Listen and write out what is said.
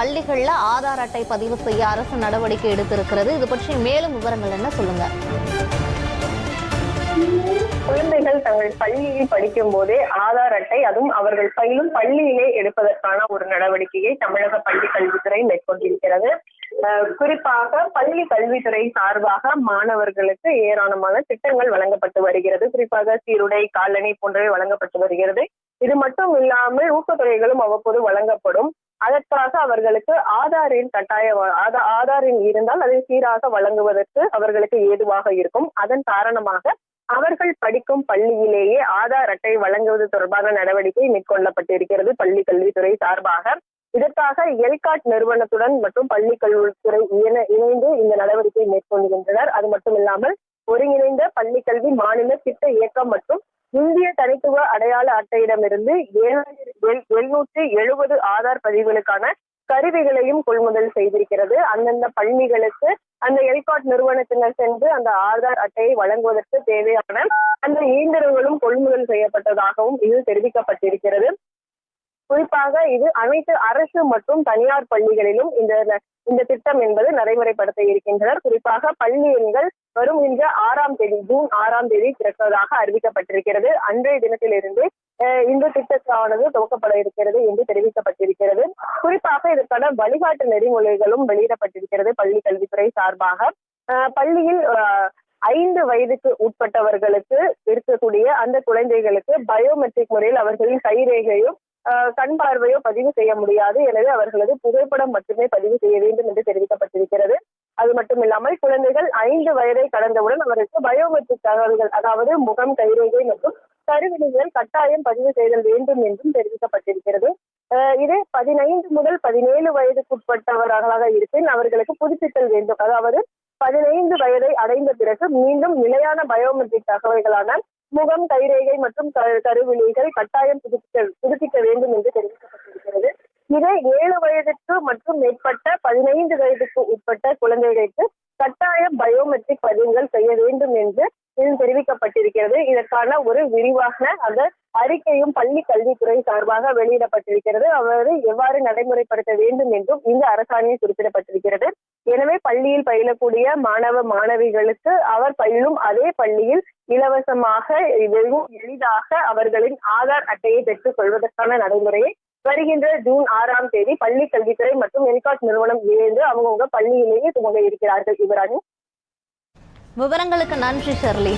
பள்ளிகள்ல ஆதார் அட்டை பதிவு செய்ய அரசு நடவடிக்கை எடுத்திருக்கிறது. இது பற்றி மேலும் விவரங்கள் என்ன சொல்லுங்க? குழந்தைகள் தங்கள் பள்ளியில் படிக்கும் போதே ஆதார் அட்டை, அதுவும் அவர்கள் பயிலும் பள்ளியிலே எடுப்பதற்கான ஒரு நடவடிக்கையை தமிழக பள்ளி கல்வித்துறை மேற்கொண்டிருக்கிறது. குறிப்பாக பள்ளி கல்வித்துறை சார்பாக மாணவர்களுக்கு ஏராளமான திட்டங்கள் வழங்கப்பட்டு வருகிறது. குறிப்பாக சீருடை, காலணி போன்றவை வழங்கப்பட்டு வருகிறது. இது மட்டும் இல்லாமல் ஊக்கத்தொகைகளும் அவ்வப்போது வழங்கப்படும். அதற்காக அவர்களுக்கு ஆதார் எண் ஆதார் எண் இருந்தால் அதை சீராக வழங்குவதற்கு அவர்களுக்கு ஏதுவாக இருக்கும். அதன் காரணமாக அவர்கள் படிக்கும் பள்ளியிலேயே ஆதார் அட்டை வழங்குவது தொடர்பான நடவடிக்கை மேற்கொள்ளப்பட்டிருக்கிறது பள்ளி கல்வித்துறை சார்பாக. இதற்காக எல்காட் நிறுவனத்துடன் மற்றும் பள்ளி கல்வித்துறை இணைந்து இந்த நடவடிக்கை மேற்கொள்கின்றனர். அது மட்டுமில்லாமல் ஒருங்கிணைந்த பள்ளி கல்வி மாநில திட்ட இயக்கம் மற்றும் இந்திய தனித்துவ அடையாள அட்டையிடமிருந்து 770 ஆதார் பதிவுகளுக்கான கருவிகளையும் கொள்முதல் செய்திருக்கிறது. அந்தந்த பள்ளிகளுக்கு அந்த எல்காட் நிறுவனத்தினர் சென்று அந்த ஆதார் அட்டையை வழங்குவதற்கு தேவையான அந்த இயந்திரங்களும் கொள்முதல் செய்யப்பட்டதாகவும் இது தெரிவிக்கப்பட்டிருக்கிறது. குறிப்பாக இது அனைத்து அரசு மற்றும் தனியார் பள்ளிகளிலும் இந்த திட்டம் என்பது நடைமுறைப்படுத்த இருக்கின்றனர். குறிப்பாக பள்ளி எண்கள் வருகின்ற 6ஆம் தேதி, ஜூன் 6ஆம் தேதி திறப்பதாக அறிவிக்கப்பட்டிருக்கிறது. அன்றைய தினத்திலிருந்து இந்த திட்டத்தானது துவக்கப்பட இருக்கிறது என்று தெரிவிக்கப்பட்டிருக்கிறது. குறிப்பாக இதற்கான வழிகாட்டு நெறிமுறைகளும் வெளியிடப்பட்டிருக்கிறது பள்ளி கல்வித்துறை சார்பாக. பள்ளியில் 5 வயதுக்கு உட்பட்டவர்களுக்கு இருக்கக்கூடிய அந்த குழந்தைகளுக்கு பயோமெட்ரிக் முறையில் அவர்களின் கைரேகையும் கண் பார்வையோ பதிவு செய்ய முடியாது. எனவே அவர்களது புகைப்படம் மட்டுமே பதிவு செய்ய வேண்டும் என்று தெரிவிக்கப்பட்டிருக்கிறது. அது மட்டும் இல்லாமல் குழந்தைகள் 5 வயதை கடந்தவுடன் அவருக்கு பயோமெட்ரிக் தகவல்கள், அதாவது முகம், கைரேகை மற்றும் கருவிழிகள் கட்டாயம் பதிவு செய்தல் வேண்டும் என்றும் தெரிவிக்கப்பட்டிருக்கிறது. இது 15 முதல் 17 வயதுக்குட்பட்டவர்களாக இருப்பின் அவர்களுக்கு புதுப்பித்தல் வேண்டும். அதாவது 15 வயதை அடைந்த பிறகு மீண்டும் நிலையான பயோமெட்ரிக் தகவல்களான முகம், கைரேகை மற்றும் கருவிழிகள் கட்டாயம் புதுப்பிக்க வேண்டும் என்று தெரிவிக்கப்பட்டிருக்கிறது. இதை 7 வயதுக்கு மற்றும் மேற்பட்ட 15 வயதுக்கு உட்பட்ட குழந்தைகளுக்கு கட்டாயம் பயோமெட்ரிக் பதிவுகள் செய்ய வேண்டும் என்று இதில் தெரிவிக்கப்பட்டிருக்கிறது. இதற்கான ஒரு விரிவான அந்த அறிக்கையும் பள்ளி கல்வித்துறை சார்பாக வெளியிடப்பட்டிருக்கிறது. அவர் எவ்வாறு நடைமுறைப்படுத்த வேண்டும் என்றும் இந்த அரசாணையில் குறிப்பிடப்பட்டிருக்கிறது. எனவே பள்ளியில் பயிலக்கூடிய மாணவ மாணவிகளுக்கு அவர் பயிலும் அதே பள்ளியில் இலவசமாக வெறும் எளிதாக அவர்களின் ஆதார் அட்டையை பெற்றுக் கொள்வதற்கான நடைமுறையை வருகின்ற ஜூன் 6ஆம் தேதி பள்ளி கல்வித்துறை மற்றும் எல்காட் நிறுவனம் இணைந்து அவங்கவுங்க பள்ளியிலேயே துவங்க இருக்கிறார்கள். விவரங்களுக்கு நன்றி ஷெர்லி.